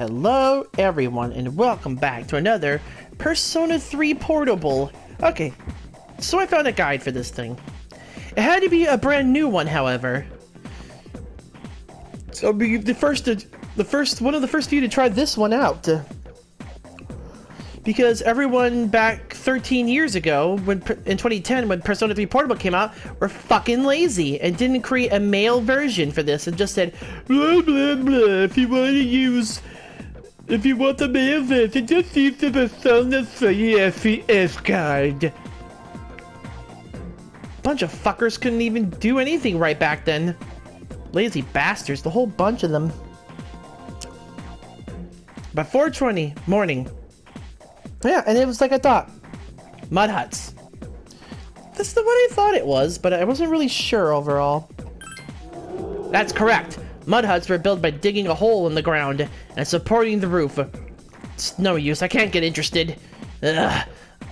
Hello everyone and welcome back to another Persona 3 Portable. Okay, so I found a guide for this thing. It had to be a brand new one, however. So I'll be one of the first few to try this one out. Because everyone back 13 years ago, in 2010, when Persona 3 Portable came out, were fucking lazy and didn't create a male version for this and just said, blah blah blah, if you want the male version, just use the Persona 3 FES guide. Bunch of fuckers couldn't even do anything right back then. Lazy bastards, the whole bunch of them. By 4:20 morning. Yeah, and it was like I thought. Mud huts. That's what I thought it was, but I wasn't really sure overall. That's correct. Mud huts were built by digging a hole in the ground and supporting the roof. It's no use, I can't get interested. Ugh.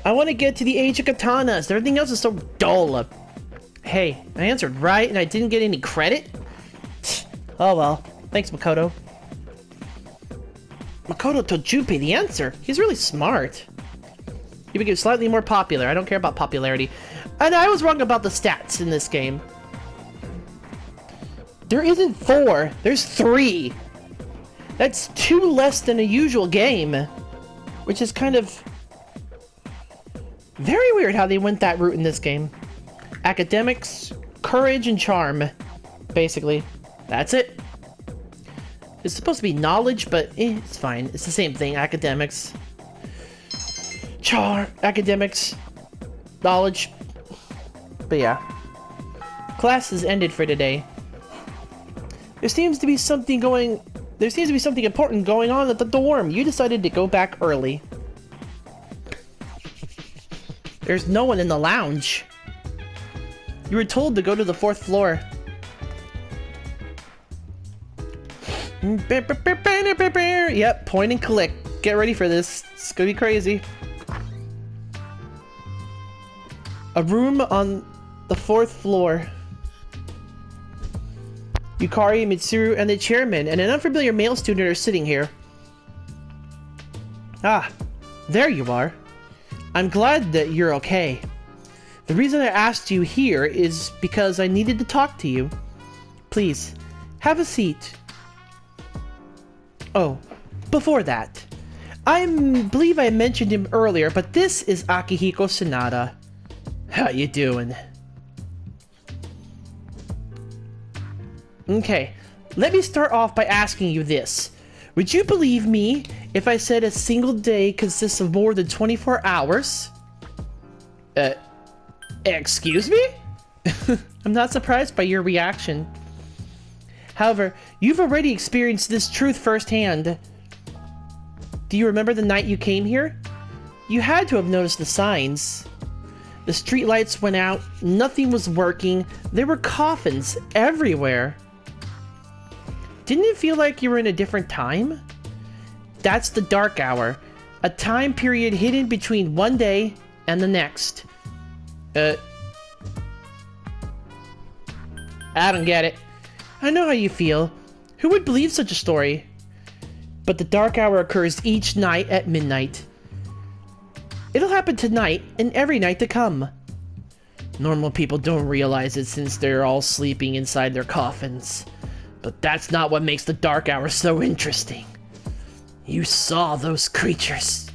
I want to get to the age of katanas. Everything else is so dull. Hey, I answered right and I didn't get any credit? Oh well. Thanks, Makoto. Makoto told Junpei the answer. He's really smart. He became slightly more popular. I don't care about popularity. And I was wrong about the stats in this game. There isn't 4. There's 3. That's 2 less than a usual game. Which is kind of very weird how they went that route in this game. Academics, courage, and charm. Basically. That's it. It's supposed to be knowledge, but it's fine. It's the same thing. Academics. Academics. Knowledge. But yeah. Class is ended for today. There seems to be something important going on at the dorm. You decided to go back early. There's no one in the lounge. You were told to go to the 4th floor. Yep, point and click. Get ready for this. It's gonna be crazy. A room on the 4th floor. Yukari, Mitsuru, and the chairman and an unfamiliar male student are sitting here. Ah, there you are. I'm glad that you're okay. The reason I asked you here is because I needed to talk to you. Please, have a seat. Oh, before that, I believe I mentioned him earlier, but this is Akihiko Sanada. How you doing? Okay, let me start off by asking you this. Would you believe me if I said a single day consists of more than 24 hours? Excuse me? I'm not surprised by your reaction. However, you've already experienced this truth firsthand. Do you remember the night you came here? You had to have noticed the signs. The streetlights went out, nothing was working, there were coffins everywhere. Didn't it feel like you were in a different time? That's the dark hour, a time period hidden between one day and the next. I don't get it. I know how you feel. Who would believe such a story? But the dark hour occurs each night at midnight. It'll happen tonight and every night to come. Normal people don't realize it since they're all sleeping inside their coffins. But that's not what makes the dark hour so interesting. You saw those creatures.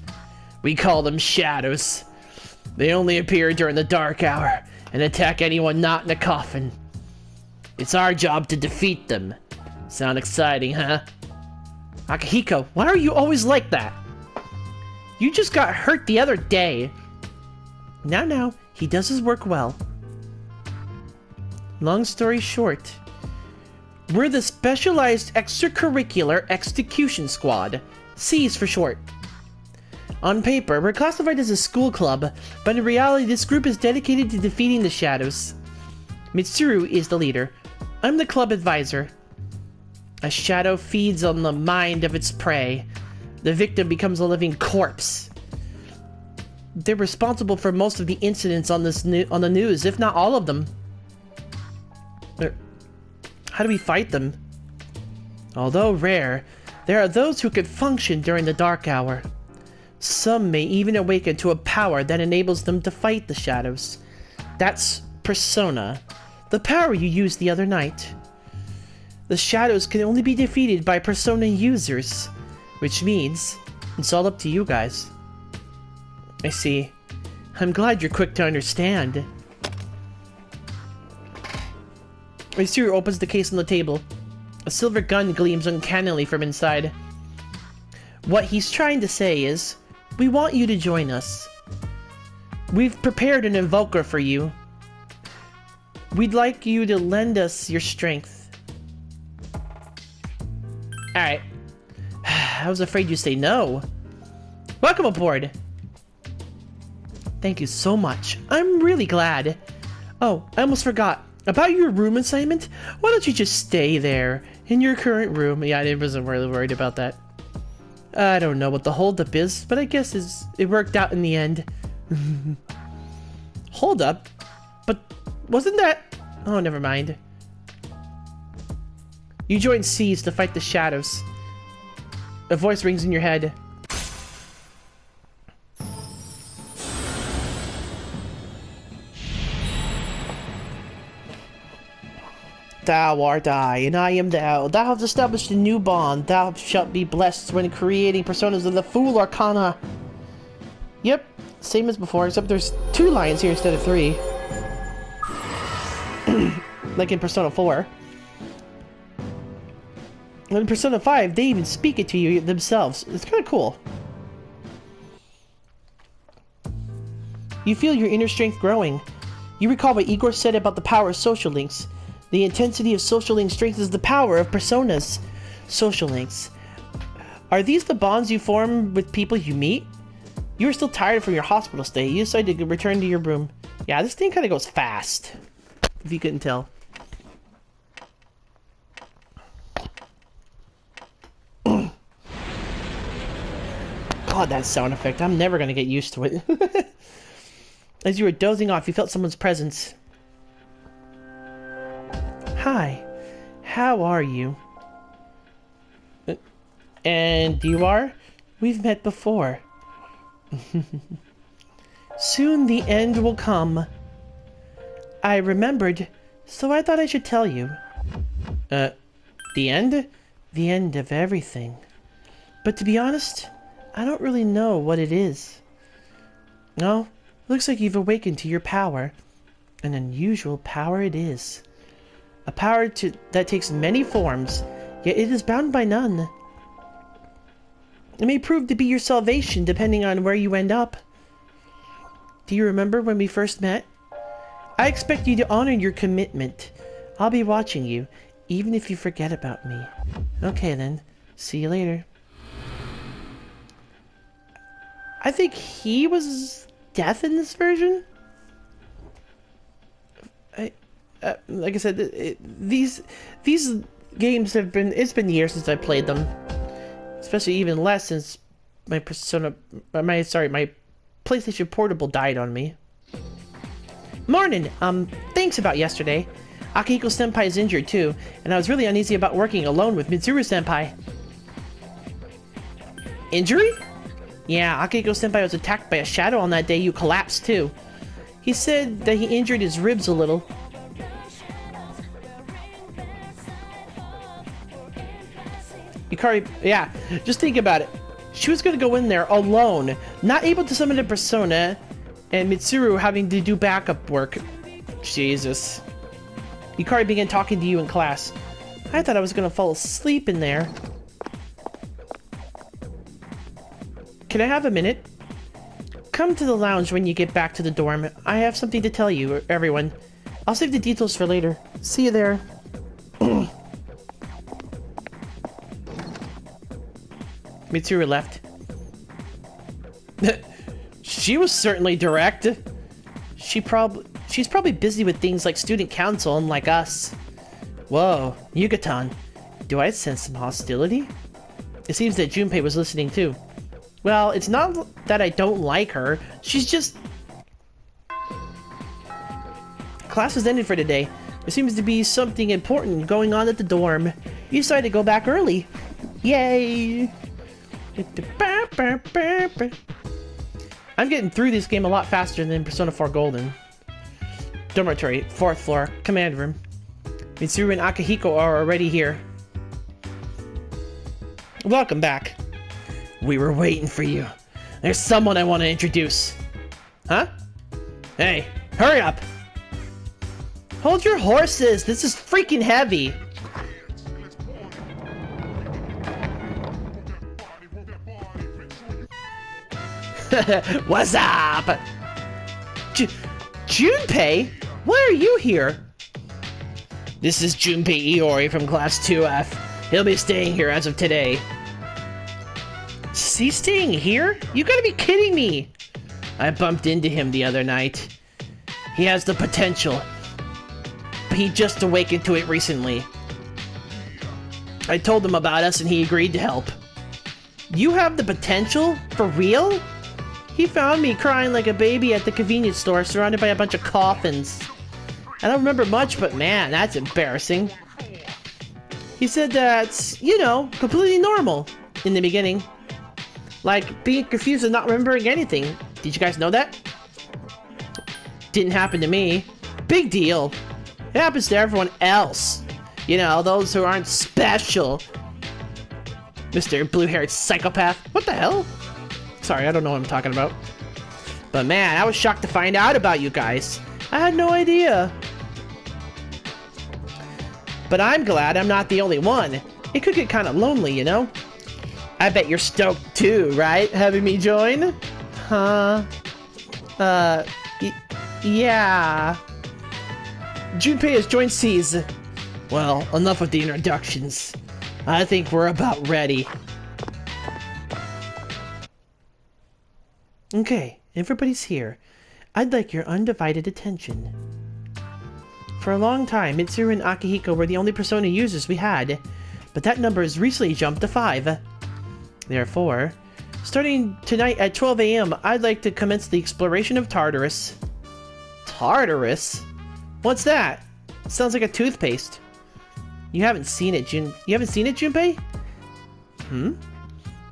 We call them shadows. They only appear during the dark hour and attack anyone not in a coffin. It's our job to defeat them. Sound exciting, huh? Akihiko, why are you always like that? You just got hurt the other day. Now, he does his work well. Long story short, we're the Specialized Extracurricular Execution Squad, C's for short. On paper, we're classified as a school club, but in reality this group is dedicated to defeating the shadows. Mitsuru is the leader. I'm the club advisor. A shadow feeds on the mind of its prey. The victim becomes a living corpse. They're responsible for most of the incidents on the news, if not all of them. How do we fight them? Although rare, There are those who could function during the dark hour. Some may even awaken to a power that enables them to fight the shadows. That's Persona, the power you used the other night. The shadows can only be defeated by Persona users, which means it's all up to you guys. I see. I'm glad you're quick to understand. Mitsuru opens the case on the table. A silver gun gleams uncannily from inside. What he's trying to say is, we want you to join us. We've prepared an invoker for you. We'd like you to lend us your strength. Alright. I was afraid you'd say no. Welcome aboard. Thank you so much. I'm really glad. Oh, I almost forgot. About your room assignment? Why don't you just stay there, in your current room? Yeah, I wasn't really worried about that. I don't know what the holdup is, but I guess it worked out in the end. Hold up? But wasn't that... Oh, never mind. You join C's to fight the shadows. A voice rings in your head. Thou art I, and I am thou. Thou hast established a new bond. Thou shalt be blessed when creating personas of the Fool Arcana. Yep, same as before, except there's 2 lions here instead of 3. Like in Persona 4. And in Persona 5, they even speak it to you themselves. It's kind of cool. You feel your inner strength growing. You recall what Igor said about the power of social links. The intensity of social links strengthens the power of personas. Social links. Are these the bonds you form with people you meet? You are still tired from your hospital stay. You decide to return to your room. Yeah, this thing kind of goes fast. If you couldn't tell. God, that sound effect. I'm never going to get used to it. As you were dozing off, you felt someone's presence. Hi, how are you? And you are? We've met before. Soon the end will come. I remembered, so I thought I should tell you. The end? The end of everything. But to be honest, I don't really know what it is. No, looks like you've awakened to your power. An unusual power it is. A power that takes many forms, yet it is bound by none. It may prove to be your salvation depending on where you end up. Do you remember when we first met? I expect you to honor your commitment. I'll be watching you, even if you forget about me. Okay then, see you later. I think he was Death in this version? Like I said, these games have been... It's been years since I played them. Especially even less since my my PlayStation Portable died on me. Morning! Thanks about yesterday. Akihiko Senpai is injured too, and I was really uneasy about working alone with Mitsuru Senpai. Injury? Yeah, Akihiko Senpai was attacked by a shadow on that day you collapsed too. He said that he injured his ribs a little. Yukari, yeah, just think about it. She was gonna go in there alone, not able to summon a persona, and Mitsuru having to do backup work. Jesus. Yukari began talking to you in class. I thought I was gonna fall asleep in there. Can I have a minute? Come to the lounge when you get back to the dorm. I have something to tell you, everyone. I'll save the details for later. See you there. Mitsuru left. She was certainly direct. She's probably busy with things like student council, unlike us. Whoa, Yuka-tan. Do I sense some hostility? It seems that Junpei was listening too. Well, it's not that I don't like her. She's just... Class has ended for today. There seems to be something important going on at the dorm. You decided to go back early. Yay! I'm getting through this game a lot faster than Persona 4 Golden. Dormitory, 4th floor, command room. Mitsuru and Akihiko are already here. Welcome back. We were waiting for you. There's someone I want to introduce. Huh? Hey, hurry up! Hold your horses! This is freaking heavy! What's up? Junpei? Why are you here? This is Junpei Iori from Class 2F. He'll be staying here as of today. Is he staying here? You gotta be kidding me! I bumped into him the other night. He has the potential, but he just awakened to it recently. I told him about us and he agreed to help. You have the potential? For real? He found me crying like a baby at the convenience store surrounded by a bunch of coffins. I don't remember much, but man, that's embarrassing. He said that's, you know, completely normal in the beginning. Like being confused and not remembering anything. Did you guys know that? Didn't happen to me. Big deal. It happens to everyone else. You know, those who aren't special. Mr. Blue-haired psychopath. What the hell? Sorry, I don't know what I'm talking about. But man, I was shocked to find out about you guys. I had no idea. But I'm glad I'm not the only one. It could get kind of lonely, you know? I bet you're stoked too, right? Having me join? Huh? Yeah. Junpei has joined C's. Well, enough of the introductions. I think we're about ready. Okay, everybody's here. I'd like your undivided attention. For a long time, Mitsuru and Akihiko were the only Persona users we had, but that number has recently jumped to 5. Therefore, starting tonight at 12 AM, I'd like to commence the exploration of Tartarus. Tartarus? What's that? Sounds like a toothpaste. You haven't seen it, Junpei?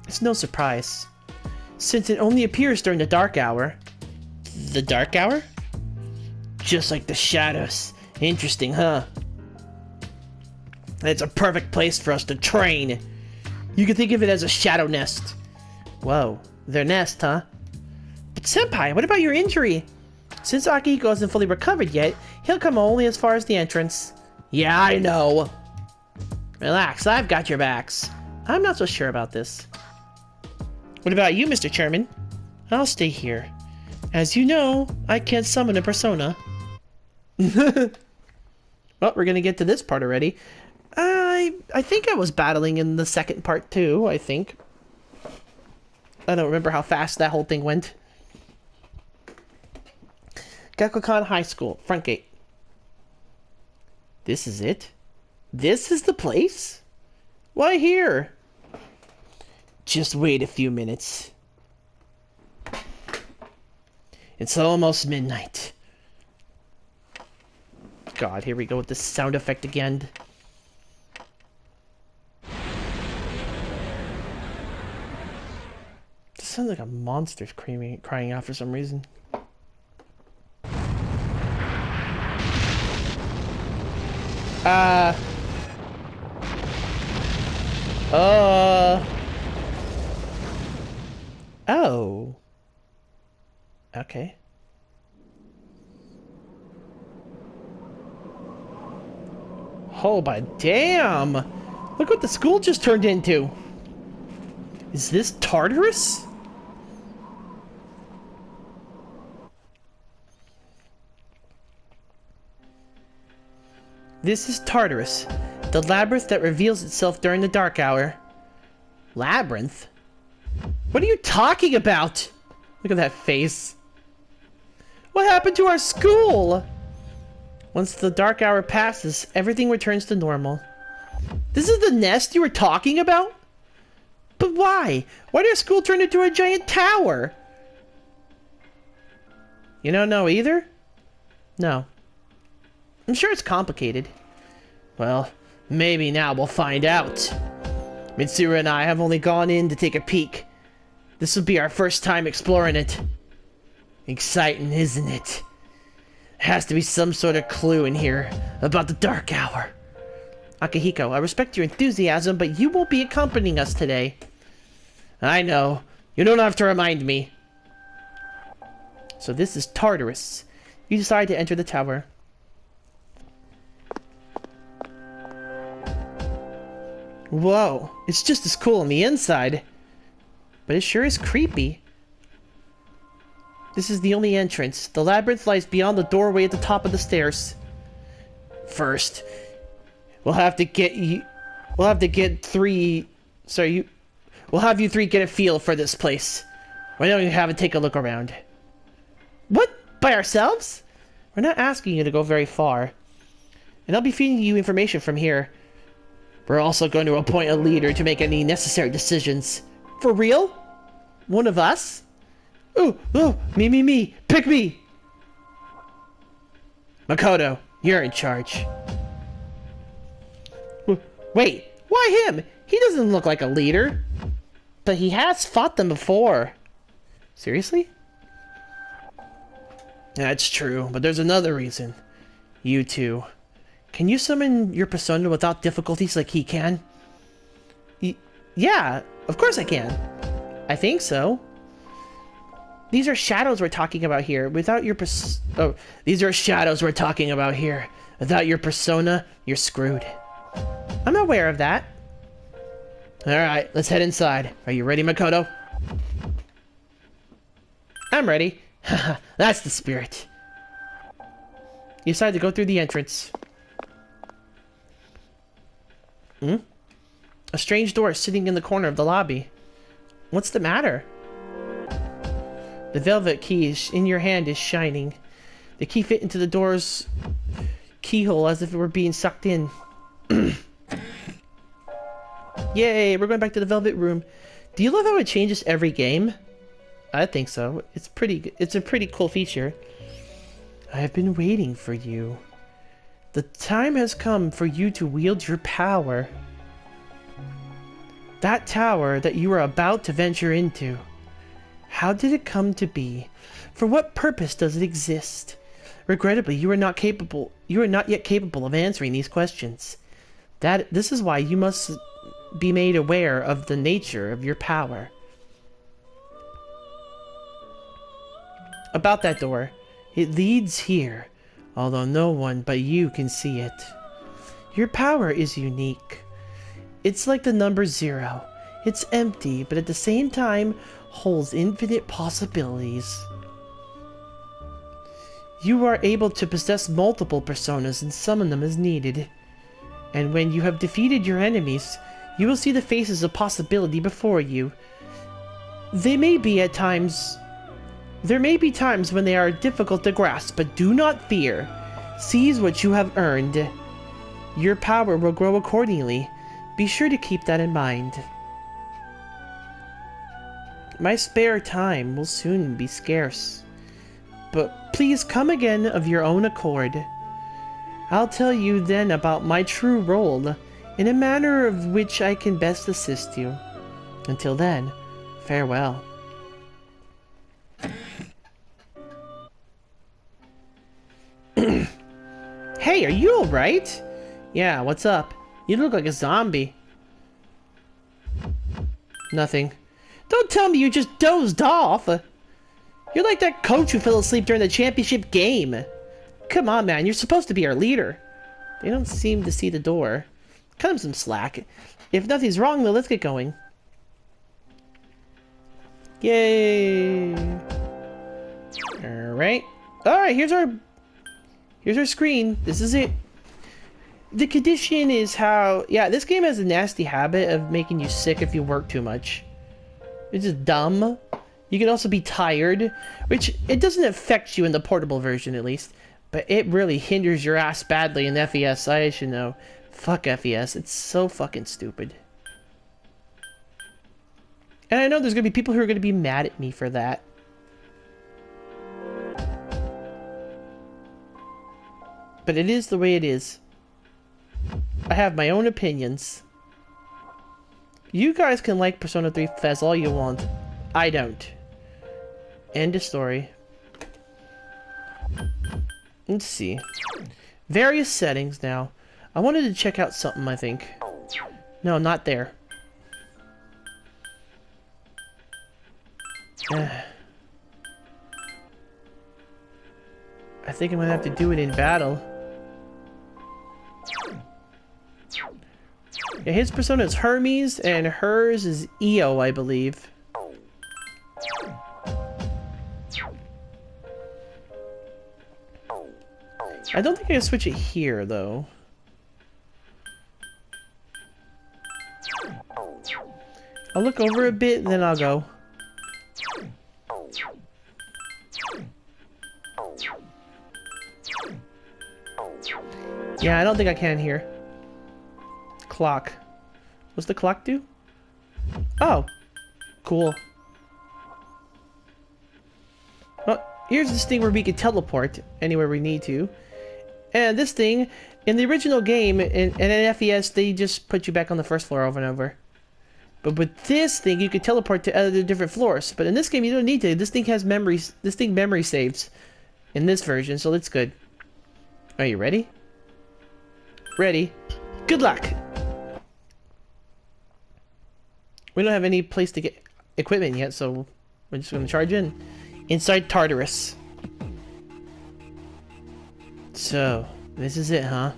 It's no surprise, since it only appears during the dark hour. The dark hour? Just like the shadows. Interesting, huh? It's a perfect place for us to train. You can think of it as a shadow nest. Whoa, their nest, huh? But Senpai, what about your injury? Since Akihiko isn't fully recovered yet, he'll come only as far as the entrance. Yeah, I know. Relax, I've got your backs. I'm not so sure about this. What about you, Mr. Chairman? I'll stay here. As you know, I can't summon a persona. Well, we're gonna get to this part already. I think I was battling in the second part too, I think. I don't remember how fast that whole thing went. Gakukan High School, front gate. This is it? This is the place? Why here? Just wait a few minutes. It's almost midnight. God, here we go with the sound effect again. This sounds like a monster crying out for some reason. Oh. Okay. Oh, but damn! Look what the school just turned into! Is this Tartarus? This is Tartarus, the labyrinth that reveals itself during the dark hour. Labyrinth? What are you talking about? Look at that face. What happened to our school? Once the dark hour passes, everything returns to normal. This is the nest you were talking about? But why? Why did our school turn into a giant tower? You don't know either? No. I'm sure it's complicated. Well, maybe now we'll find out. Mitsuru and I have only gone in to take a peek. This will be our first time exploring it. Exciting, isn't it? There has to be some sort of clue in here about the Dark Hour. Akihiko, I respect your enthusiasm, but you won't be accompanying us today. I know. You don't have to remind me. So this is Tartarus. You decide to enter the tower. Whoa, it's just as cool on the inside. But it sure is creepy. This is the only entrance. The labyrinth lies beyond the doorway at the top of the stairs. First, we'll have to get you... We'll have to get three... Sorry, we'll have you three get a feel for this place. Why don't you have it take a look around? What? By ourselves? We're not asking you to go very far. And I'll be feeding you information from here. We're also going to appoint a leader to make any necessary decisions. For real? One of us? Ooh, me. Pick me! Makoto, you're in charge. Wait, why him? He doesn't look like a leader. But he has fought them before. Seriously? That's true, but there's another reason. You two. Can you summon your persona without difficulties like he can? Yeah, of course I can. I think so. These are shadows we're talking about here. Without your these are shadows we're talking about here. Without your persona, you're screwed. I'm aware of that. Alright, let's head inside. Are you ready, Makoto? I'm ready. Haha, that's the spirit. You decide to go through the entrance. A strange door is sitting in the corner of the lobby. What's the matter? The velvet key in your hand is shining. The key fit into the door's keyhole as if it were being sucked in. Yay, we're going back to the velvet room. Do you love how it changes every game? I think so. It's a pretty cool feature. I have been waiting for you. The time has come for you to wield your power. That tower that you are about to venture into. How did it come to be? For what purpose does it exist? Regrettably, you are not yet capable of answering these questions. This is why you must be made aware of the nature of your power. About that door. It leads here, although no one but you can see it. Your power is unique. It's like the number 0. It's empty, but at the same time holds infinite possibilities. You are able to possess multiple personas and summon them as needed. And when you have defeated your enemies, you will see the faces of possibility before you. There may be times when they are difficult to grasp, but do not fear. Seize what you have earned. Your power will grow accordingly. Be sure to keep that in mind. My spare time will soon be scarce. But please come again of your own accord. I'll tell you then about my true role, in a manner of which I can best assist you. Until then, farewell. Hey, are you alright? Yeah, what's up? You look like a zombie. Nothing. Don't tell me you just dozed off! You're like that coach who fell asleep during the championship game. Come on, man, you're supposed to be our leader. They don't seem to see the door. Cut them some slack. If nothing's wrong, then let's get going. Yay! Alright. Alright, here's our screen. This is it. The condition is how... Yeah, this game has a nasty habit of making you sick if you work too much. It's just dumb. You can also be tired, which it doesn't affect you in the portable version at least, but it really hinders your ass badly in FES. I should know. Fuck FES. It's so fucking stupid. And I know there's gonna be people who are gonna be mad at me for that. But it is the way it is. I have my own opinions. You guys can like Persona 3 Fez all you want. I don't. End of story. Let's see. Various settings now. I wanted to check out something, I think. No, not there. I think I'm gonna have to do it in battle. Yeah, his persona is Hermes, and hers is Io, I believe. I don't think I can switch it here, though. I'll look over a bit, and then I'll go. Yeah, I don't think I can here. Clock. What's the clock do? Oh. Cool. Well, here's this thing where we can teleport anywhere we need to. And this thing, in the original game, in FES, they just put you back on the first floor over and over. But with this thing, you can teleport to other different floors. But in this game, you don't need to. This thing has memories. This thing memory saves in this version, so that's good. Are you ready? Ready. Good luck! We don't have any place to get equipment yet, so we're just going to charge in. Inside Tartarus. So, this is it, huh?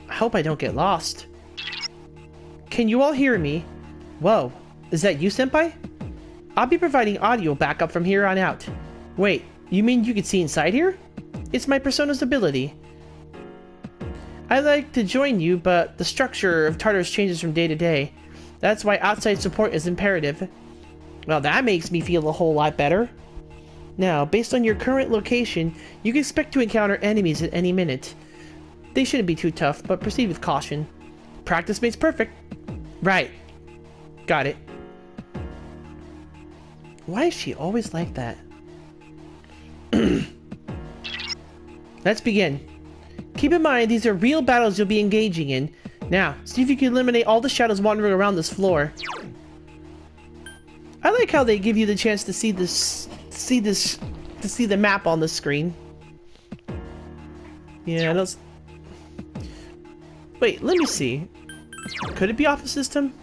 I hope I don't get lost. Can you all hear me? Whoa, is that you, Senpai? I'll be providing audio backup from here on out. Wait, you mean you can see inside here? It's my Persona's ability. I'd like to join you, but the structure of Tartarus changes from day to day. That's why outside support is imperative. Well, that makes me feel a whole lot better. Now, based on your current location, you can expect to encounter enemies at any minute. They shouldn't be too tough, but proceed with caution. Practice makes perfect. Right. Got it. Why is she always like that? Let's begin. Keep in mind, these are real battles you'll be engaging in. Now, see if you can eliminate all the shadows wandering around this floor. I like how they give you the chance to see the map on the screen. Yeah, those. Wait, let me see. Could it be off the system?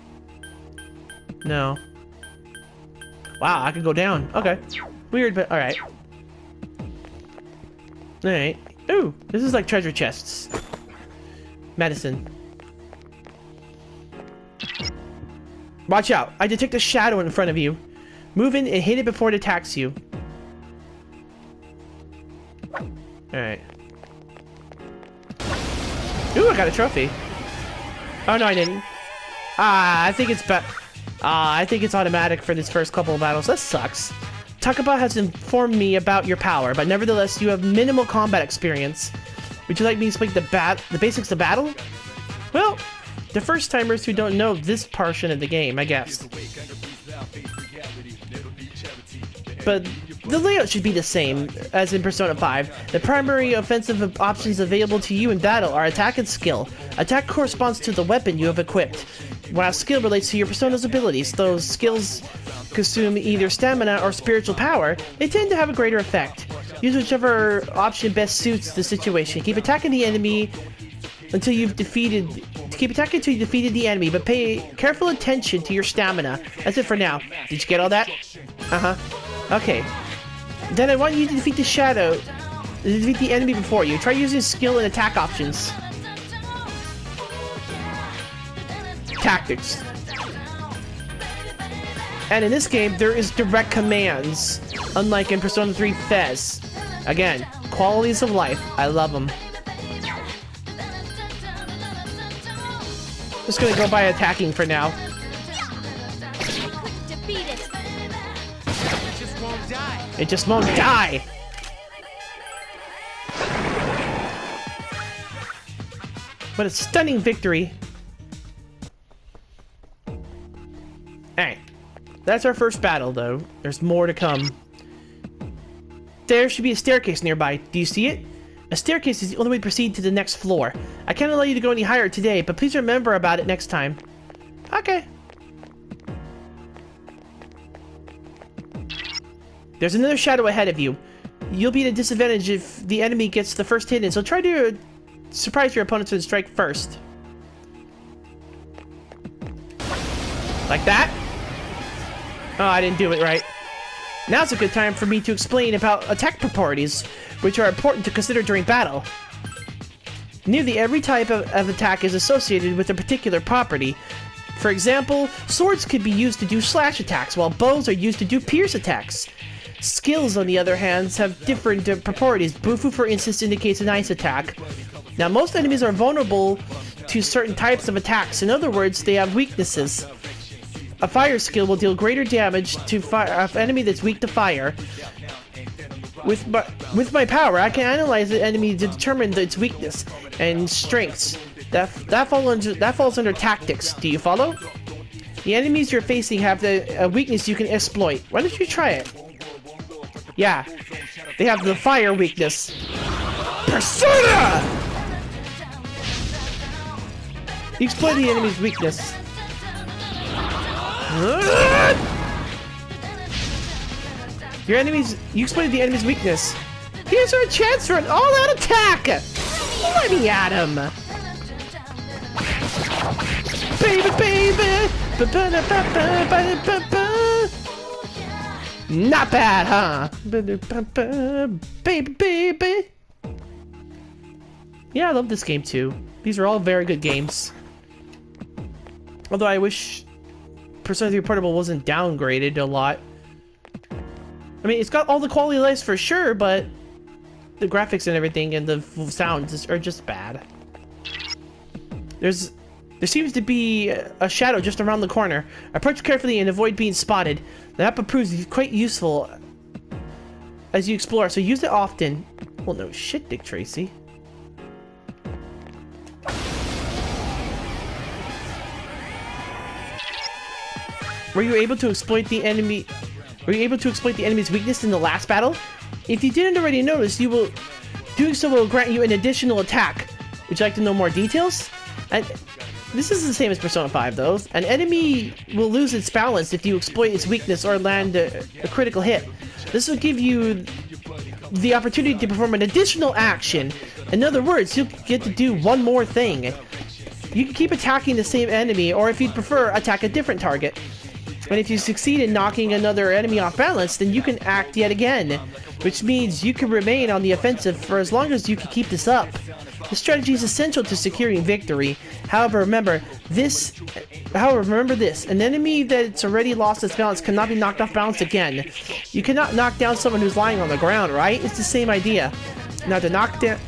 No. Wow, I could go down. Okay. Weird, but alright. Alright. Ooh, this is like treasure chests. Medicine. Watch out. I detect a shadow in front of you. Move in and hit it before it attacks you. Alright. Ooh, I got a trophy. Oh, no, I didn't. I think it's I think it's automatic for this first couple of battles. That sucks. Takaba has informed me about your power, but nevertheless, you have minimal combat experience. Would you like me to explain the basics of battle? Well, the first-timers who don't know this portion of the game, I guess. But the layout should be the same as in Persona 5. The primary offensive options available to you in battle are attack and skill. Attack corresponds to the weapon you have equipped, while skill relates to your Persona's abilities. Those skills consume either stamina or spiritual power. They tend to have a greater effect. Use whichever option best suits the situation. Keep attacking the enemy until you've defeated... Keep attacking until you defeated the enemy, but pay careful attention to your stamina. That's it for now. Did you get all that? Uh-huh. Okay. Then I want you to defeat the shadow. Defeat the enemy before you. Try using skill and attack options. Tactics. And in this game, there is direct commands, unlike in Persona 3 Fez. Again, qualities of life. I love them. Just gonna go by attacking for now. It just won't die. What a stunning victory. Alright. That's our first battle, though. There's more to come. There should be a staircase nearby. Do you see it? A staircase is the only way to proceed to the next floor. I can't allow you to go any higher today, but please remember about it next time. Okay. There's another shadow ahead of you. You'll be at a disadvantage if the enemy gets the first hit in, so try to surprise your opponents with a strike first. Like that? Oh, I didn't do it right. Now's a good time for me to explain about attack properties, which are important to consider during battle. Nearly every type of attack is associated with a particular property. For example, swords could be used to do slash attacks, while bows are used to do pierce attacks. Skills, on the other hand, have different properties. Bufu, for instance, indicates an ice attack. Now, most enemies are vulnerable to certain types of attacks. In other words, they have weaknesses. A fire skill will deal greater damage to an enemy that's weak to fire. With my power, I can analyze the enemy to determine its weakness and strengths. That falls under tactics. Do you follow? The enemies you're facing have a weakness you can exploit. Why don't you try it? Yeah, they have the fire weakness. Persona! You exploit the enemy's weakness. You exploited the enemy's weakness. Here's our chance for an all-out attack! Let me at him! Baby, baby! Not bad, huh? Baby, baby! Yeah, I love this game too. These are all very good games. Although I wish Persona 3 Portable wasn't downgraded a lot. I mean, it's got all the quality of life for sure, but the graphics and everything and the sounds are just bad. There seems to be a shadow just around the corner. Approach carefully and avoid being spotted. The map proves quite useful as you explore, so use it often. Well, no shit, Dick Tracy. Were you able to exploit the enemy's weakness in the last battle? If you didn't already notice, doing so will grant you an additional attack. Would you like to know more details? And this is the same as Persona 5, though. An enemy will lose its balance if you exploit its weakness or land a critical hit. This will give you the opportunity to perform an additional action. In other words, you'll get to do one more thing. You can keep attacking the same enemy, or if you'd prefer, attack a different target. And if you succeed in knocking another enemy off balance, then you can act yet again, which means you can remain on the offensive for as long as you can keep this up. This strategy is essential to securing victory. However, remember this, an enemy that's already lost its balance cannot be knocked off balance again. You cannot knock down someone who's lying on the ground, right? It's the same idea. Now, to knock an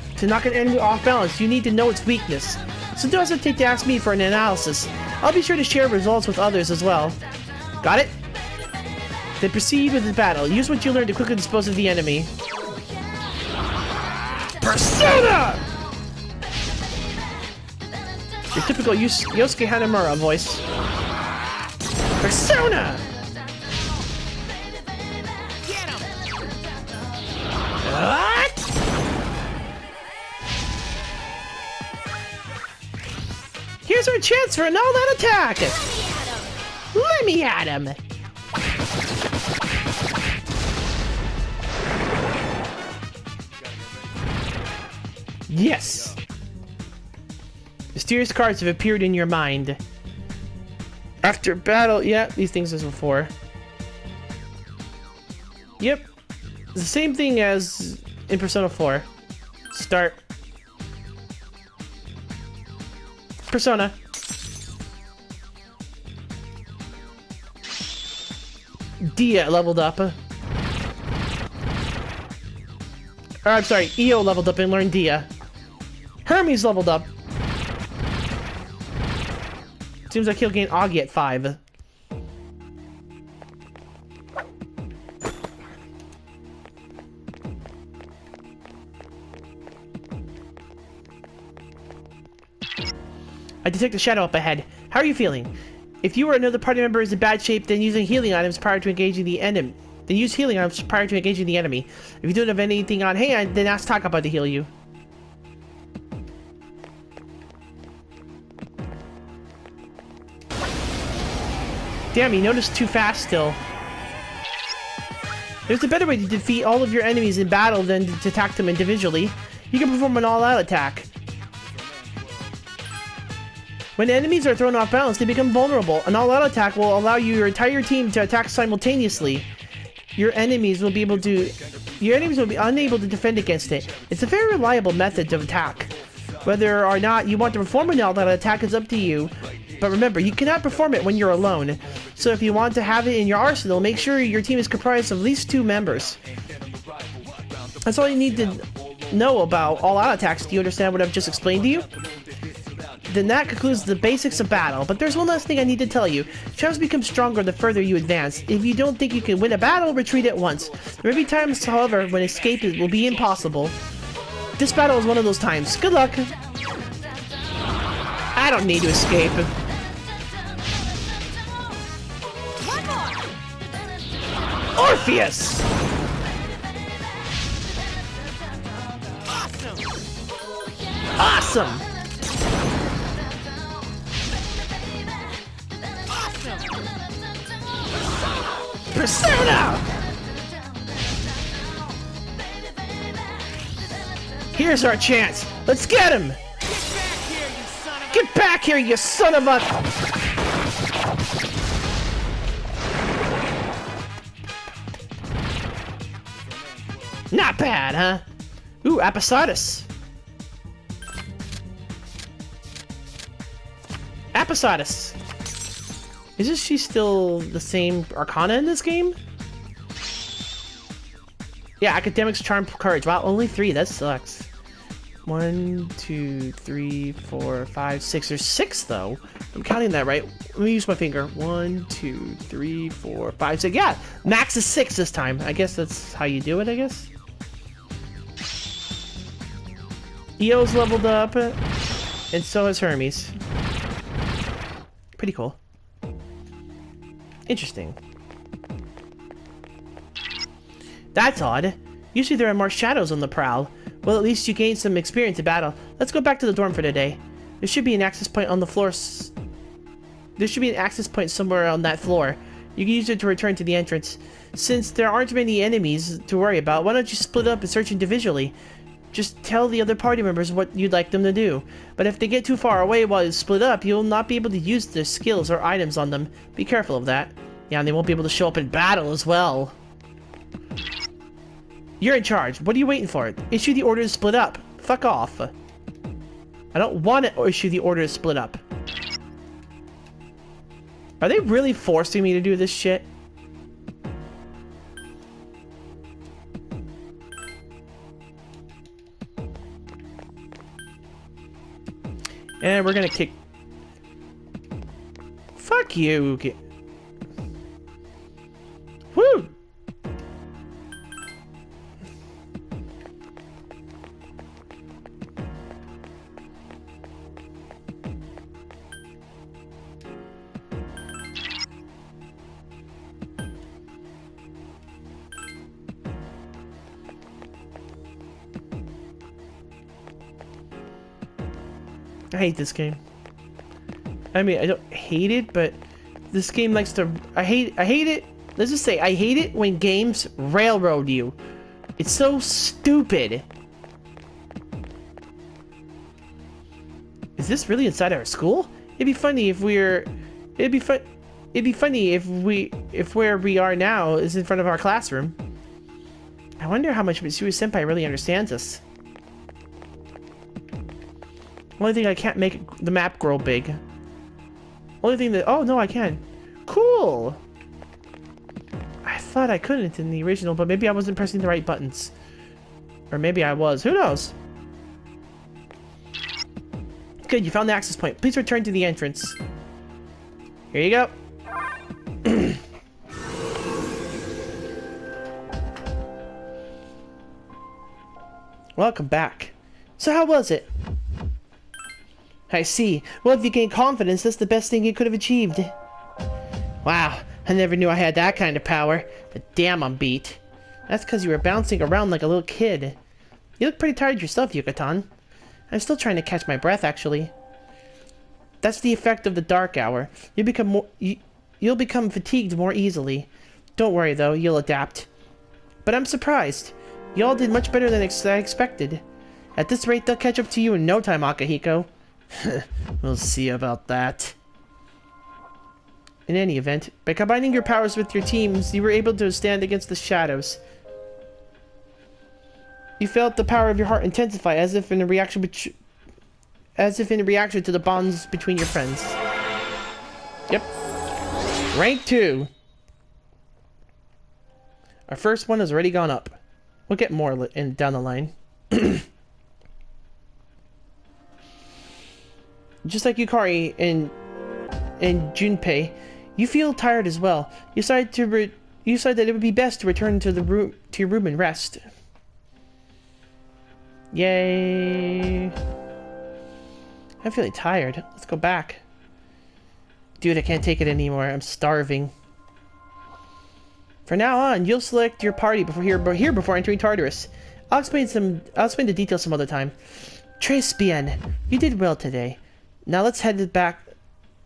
enemy off balance, you need to know its weakness. So don't hesitate to ask me for an analysis. I'll be sure to share results with others as well. Got it? Then proceed with the battle. Use what you learned to quickly dispose of the enemy. Persona! Your typical Yosuke Hanamura voice. Persona! What? Here's our chance for an all-out attack! Let me at him! Yes! Mysterious cards have appeared in your mind. After battle... Yeah, these things as before. Yep. It's the same thing as in Persona 4. Start. Persona. Dia leveled up. I'm sorry, Io leveled up and learned Dia. Hermes leveled up. Seems like he'll gain Augie at 5. I detect a shadow up ahead. How are you feeling? If you or another party member is in bad shape, then using healing items prior to engaging the enemy. Then use healing items prior to engaging the enemy. If you don't have anything on hand, then ask Takaba to heal you. Damn, he noticed too fast still. There's a better way to defeat all of your enemies in battle than to attack them individually. You can perform an all-out attack. When enemies are thrown off balance, they become vulnerable. An all-out attack will allow your entire team to attack simultaneously. Your enemies will be unable to defend against it. It's a very reliable method of attack. Whether or not you want to perform an all-out attack is up to you. But remember, you cannot perform it when you're alone. So if you want to have it in your arsenal, make sure your team is comprised of at least 2 members. That's all you need to know about all-out attacks. Do you understand what I've just explained to you? Then that concludes the basics of battle. But there's one last thing I need to tell you. Shadows become stronger the further you advance. If you don't think you can win a battle, retreat at once. There may be times, however, when escape will be impossible. This battle is one of those times. Good luck. I don't need to escape. Orpheus! Awesome! Persona! Here's our chance. Let's get him! Get back here, you son of a... Not bad, huh? Ooh, Appositis. Appositis. Isn't she still the same Arcana in this game? Yeah, Academics, Charm, Courage. Wow, only 3. That sucks. 1, 2, 3, 4, 5, 6. There's 6 though. I'm counting that right. Let me use my finger. 1, 2, 3, 4, 5, 6. Yeah, max is 6 this time. I guess that's how you do it, I guess. Eo's leveled up, and so has Hermes. Pretty cool. Interesting. That's odd. Usually there are more shadows on the prowl. Well, at least you gained some experience in battle. Let's go back to the dorm for today. There should be an access point on the floor. There should be an access point somewhere on that floor. You can use it to return to the entrance. Since there aren't many enemies to worry about, why don't you split up and search individually? Just tell the other party members what you'd like them to do. But if they get too far away while you split up, you'll not be able to use their skills or items on them. Be careful of that. Yeah, and they won't be able to show up in battle as well. You're in charge. What are you waiting for? Issue the order to split up. Fuck off. I don't want to issue the order to split up. Are they really forcing me to do this shit? And we're gonna kick... Fuck you. Woo! I hate this game. I mean, I don't hate it, but this game likes to... I hate it. Let's just say, I hate it when games railroad you. It's so stupid. Is this really inside our school? It'd be funny if we're... It'd be funny if where we are now is in front of our classroom. I wonder how much Mitsuru Senpai really understands us. Only thing I can't make the map grow big. Only thing that... Oh, no, I can. Cool! I thought I couldn't in the original, but maybe I wasn't pressing the right buttons. Or maybe I was. Who knows? Good, you found the access point. Please return to the entrance. Here you go. Welcome back. So how was it? I see. Well, if you gain confidence, that's the best thing you could have achieved. Wow, I never knew I had that kind of power. But damn, I'm beat. That's because you were bouncing around like a little kid. You look pretty tired yourself, Yucatan. I'm still trying to catch my breath, actually. That's the effect of the dark hour. You'll become fatigued more easily. Don't worry, though. You'll adapt. but I'm surprised. Y'all did much better than I expected. At this rate, they'll catch up to you in no time, Akihiko. We'll see about that. In any event, by combining your powers with your teams, you were able to stand against the shadows. You felt the power of your heart intensify as if in a reaction to the bonds between your friends. Yep. Rank 2. Our first one has already gone up. We'll get more down the line. Just like Yukari and Junpei, you feel tired as well. You decide that it would be best to return to your room and rest. Yay! I'm feeling tired. Let's go back. Dude, I can't take it anymore. I'm starving. For now on, you'll select your party before entering Tartarus. I'll explain the details some other time. Tres bien. You did well today. Now let's head back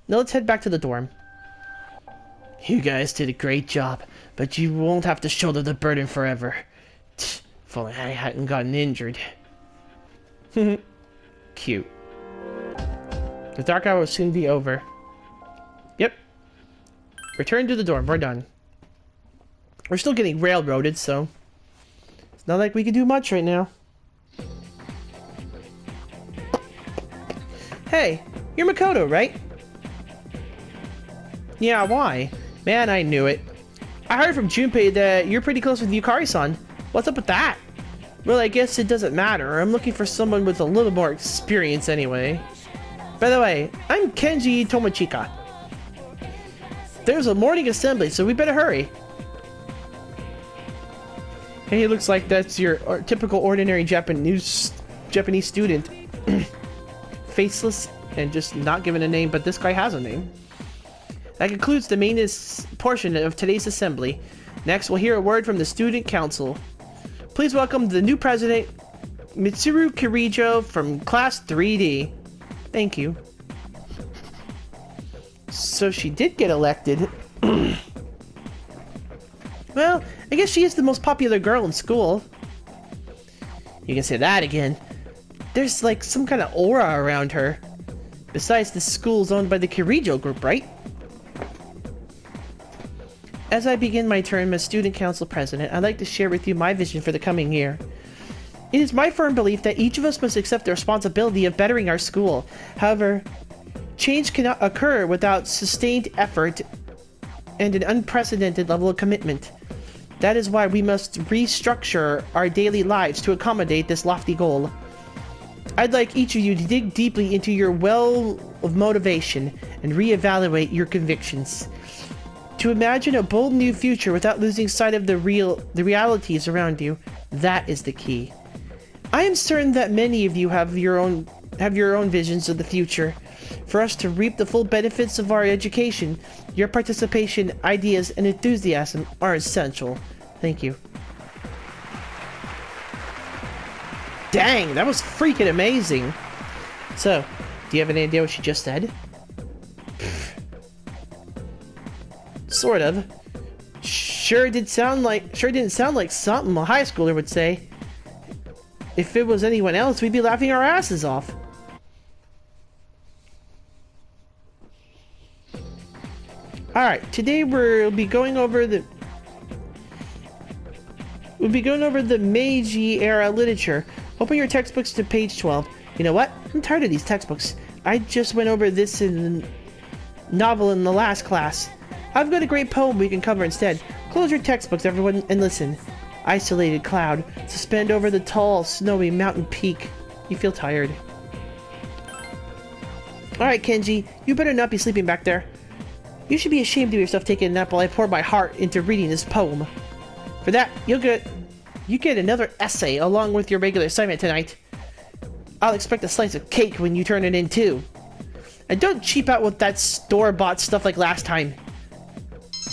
to the dorm. You guys did a great job, but you won't have to shoulder the burden forever. If only I hadn't gotten injured. Cute. The dark hour will soon be over. Yep. Return to the dorm. We're done. We're still getting railroaded, so it's not like we can do much right now. Hey, you're Makoto, right? Yeah, why? Man, I knew it. I heard from Junpei that you're pretty close with Yukari-san. What's up with that? Well, I guess it doesn't matter. I'm looking for someone with a little more experience anyway. By the way, I'm Kenji Tomochika. There's a morning assembly, so we better hurry. Hey, it looks like that's your typical ordinary Japanese student. Faceless and just not given a name, but this guy has a name. That concludes the main portion of today's assembly. Next, we'll hear a word from the student council. Please welcome the new president, Mitsuru Kirijo from class 3D. Thank you. So she did get elected. Well, I guess she is the most popular girl in school. You can say that again. There's like some kind of aura around her. Besides, the school's owned by the Kirijo group, right? As I begin my term as student council president, I'd like to share with you my vision for the coming year. It is my firm belief that each of us must accept the responsibility of bettering our school. However, change cannot occur without sustained effort and an unprecedented level of commitment. That is why we must restructure our daily lives to accommodate this lofty goal. I'd like each of you to dig deeply into your well of motivation and reevaluate your convictions. To imagine a bold new future without losing sight of the realities around you, that is the key. I am certain that many of you have your own visions of the future. For us to reap the full benefits of our education, your participation, ideas, and enthusiasm are essential. Thank you. Dang, that was freaking amazing. So, do you have any idea what she just said? Sort of. Sure didn't sound like something a high schooler would say. If it was anyone else, we'd be laughing our asses off. Alright, today we'll be going over the Meiji era literature. Open your textbooks to page 12. You know what? I'm tired of these textbooks. I just went over this in the novel in the last class. I've got a great poem we can cover instead. Close your textbooks, everyone, and listen. Isolated cloud, suspend over the tall, snowy mountain peak. You feel tired. Alright, Kenji, you better not be sleeping back there. You should be ashamed of yourself taking a nap while I pour my heart into reading this poem. For that, you get another essay along with your regular assignment tonight. I'll expect a slice of cake when you turn it in too. And don't cheap out with that store-bought stuff like last time.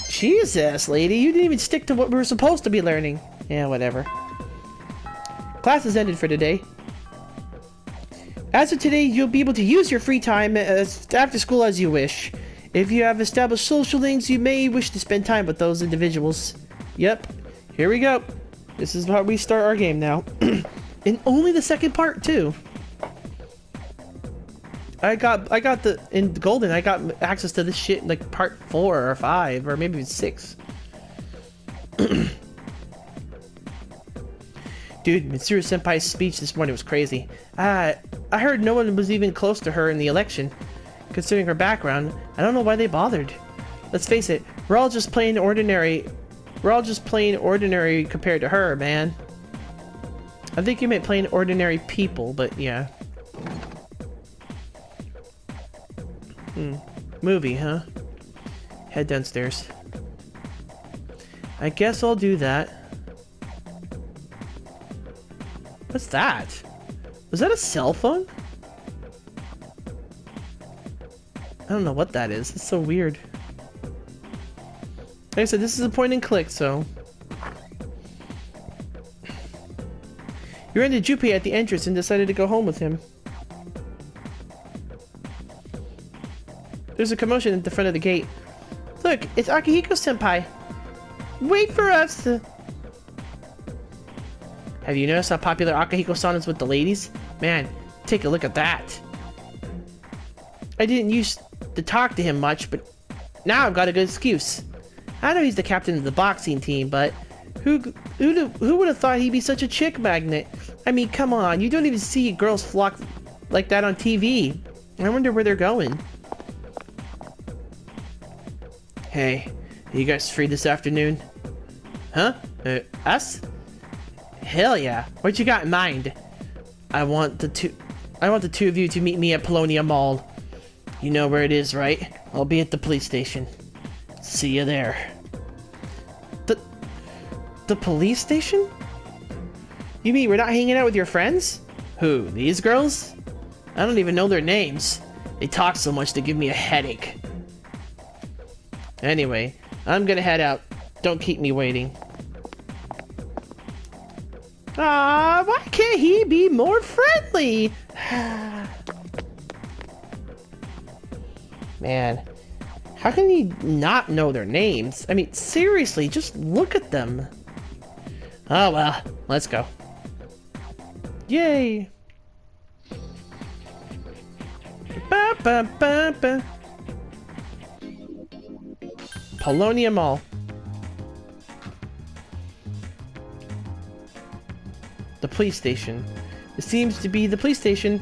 Jesus, lady, you didn't even stick to what we were supposed to be learning. Yeah, whatever. Class is ended for today. As of today, you'll be able to use your free time after school as you wish. If you have established social links, you may wish to spend time with those individuals. Yep, here we go. This is how we start our game now. And only the second part, too. I got the... In Golden, I got access to this shit in, like, part 4 or 5, or maybe 6. Dude, Mitsuru Senpai's speech this morning was crazy. I heard no one was even close to her in the election. Considering her background, I don't know why they bothered. Let's face it, we're all just plain ordinary compared to her, man. I think you meant plain ordinary people, but yeah. Movie, huh? Head downstairs. I guess I'll do that. What's that? Was that a cell phone? I don't know what that is. It's so weird. Like I said, this is a point and click, so... You ran into Junpei at the entrance and decided to go home with him. There's a commotion at the front of the gate. Look, it's Akihiko-senpai. Wait for us! Have you noticed how popular Akihiko-san is with the ladies? Man, take a look at that. I didn't used to talk to him much, but now I've got a good excuse. I know he's the captain of the boxing team, but who would have thought he'd be such a chick magnet? I mean, come on, you don't even see girls flock like that on TV. I wonder where they're going. Hey, are you guys free this afternoon? Huh? Us? Hell yeah. What you got in mind? I want the two of you to meet me at Polonia Mall. You know where it is, right? I'll be at the police station. See you there. The police station? You mean we're not hanging out with your friends? Who, these girls? I don't even know their names. They talk so much they give me a headache. Anyway, I'm gonna head out. Don't keep me waiting. Ah, why can't he be more friendly? Man, how can he not know their names? I mean, seriously, just look at them. Oh well, let's go. Yay! Ba, ba, ba, ba. Polonia Mall. The police station. It seems to be the police station.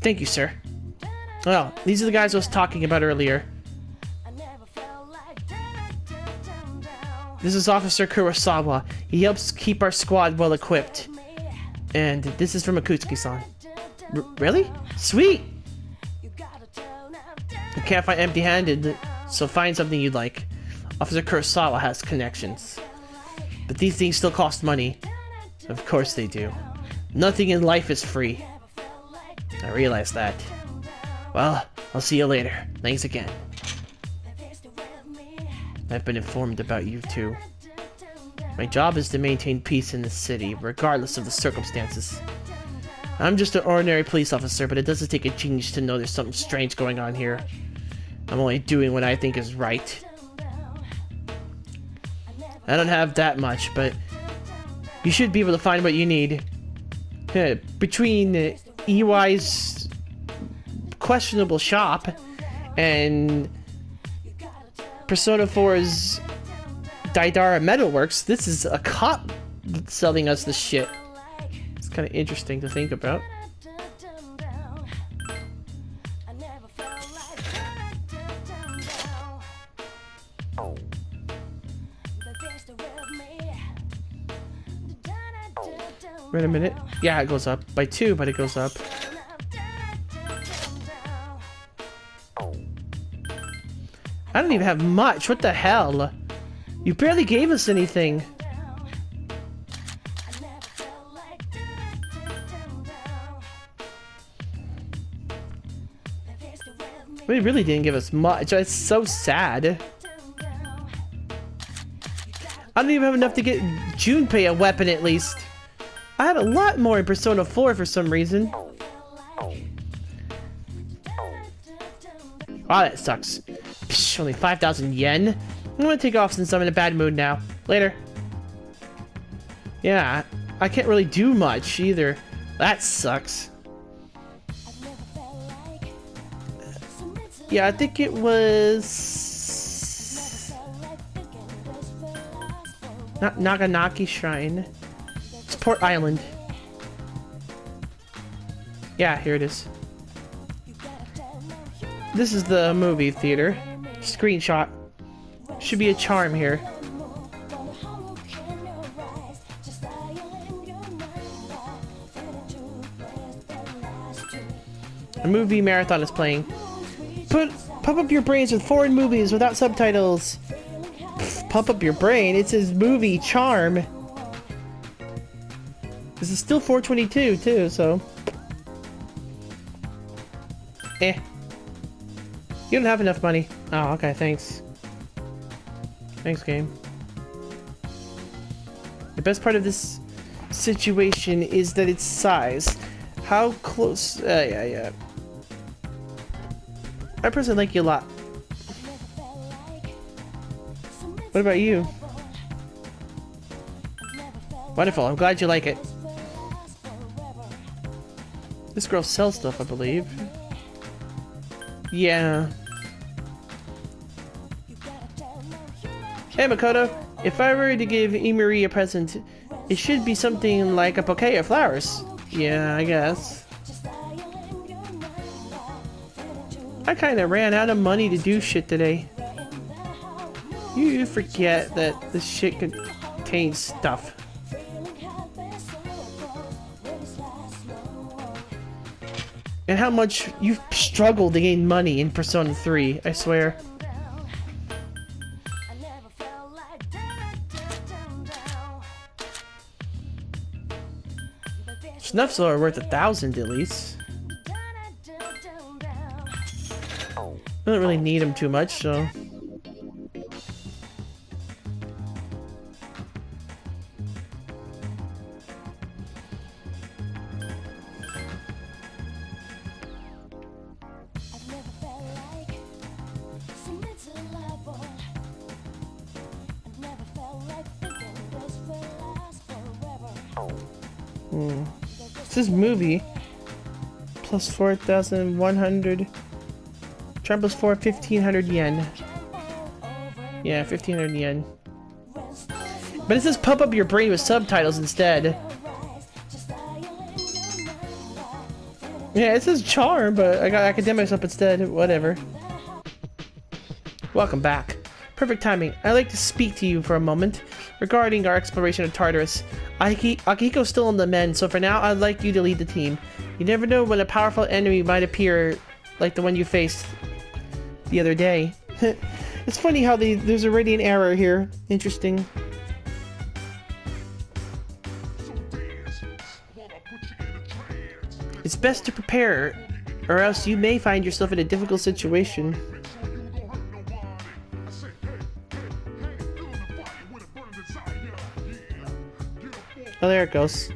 Thank you, sir. Well, these are the guys I was talking about earlier. This is Officer Kurosawa. He helps keep our squad well equipped. And this is from Akutsuki-san. Really? Sweet! You can't find empty-handed, so find something you'd like. Officer Kurosawa has connections. But these things still cost money. Of course they do. Nothing in life is free. I realize that. Well, I'll see you later. Thanks again. I've been informed about you too. My job is to maintain peace in the city, regardless of the circumstances. I'm just an ordinary police officer, but it doesn't take a genius to know there's something strange going on here. I'm only doing what I think is right. I don't have that much, but you should be able to find what you need. Between EY's questionable shop and Persona 4's Daidara Metalworks, this is a cop selling us this shit. It's kind of interesting to think about. Wait a minute. Yeah, it goes up by 2, but it goes up. I don't even have much. What the hell? You barely gave us anything. We really didn't give us much. It's so sad. I don't even have enough to get Junpei a weapon at least. I had a lot more in Persona 4 for some reason. Oh, that sucks. Psh, only 5,000 yen? I'm gonna take off since I'm in a bad mood now. Later. Yeah, I can't really do much either. That sucks. Yeah, I think it was... not Naganaki Shrine. It's Port Island. Yeah, here it is. This is the movie theater. Screenshot. Should be a charm here. A movie marathon is playing. Pump up your brains with foreign movies without subtitles. Pff, pump up your brain? It says movie charm. This is still 422 too, so... You don't have enough money. Oh, okay, thanks. Thanks, game. The best part of this situation is that its size. How close... yeah. I personally like you a lot. What about you? Wonderful, I'm glad you like it. This girl sells stuff, I believe. Yeah. Hey Makoto, if I were to give Imuri a present, it should be something like a bouquet of flowers. Yeah, I guess. I kinda ran out of money to do shit today. You forget that this shit contains stuff. And how much you've struggled to gain money in Persona 3, I swear. Snuffs are worth 1,000 at least. I don't really need them too much, so... This is movie plus 4,100. Charm plus 4, 1,500 yen. Yeah, 1,500 yen. But it says pump up your brain with subtitles instead. Yeah, it says charm, but I got academics up instead. Whatever. Welcome back. Perfect timing. I'd like to speak to you for a moment regarding our exploration of Tartarus. Akihiko's still on the mend, so for now I'd like you to lead the team. You never know when a powerful enemy might appear, like the one you faced the other day. It's funny how there's already an error here. Interesting. It's best to prepare, or else you may find yourself in a difficult situation. Oh, there it goes.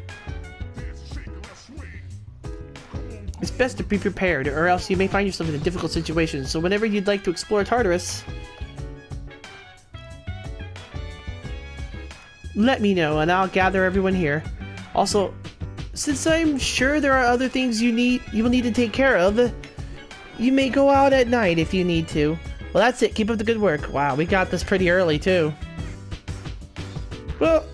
It's best to be prepared, or else you may find yourself in a difficult situation. So whenever you'd like to explore Tartarus, let me know, and I'll gather everyone here. Also, since I'm sure there are other things you will need to take care of, you may go out at night if you need to. Well, that's it. Keep up the good work. Wow, we got this pretty early, too. Well...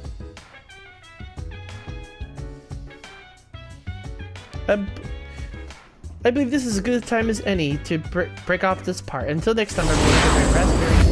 I believe this is as good a time as any to break off this part. Until next time, everyone, have a great rest.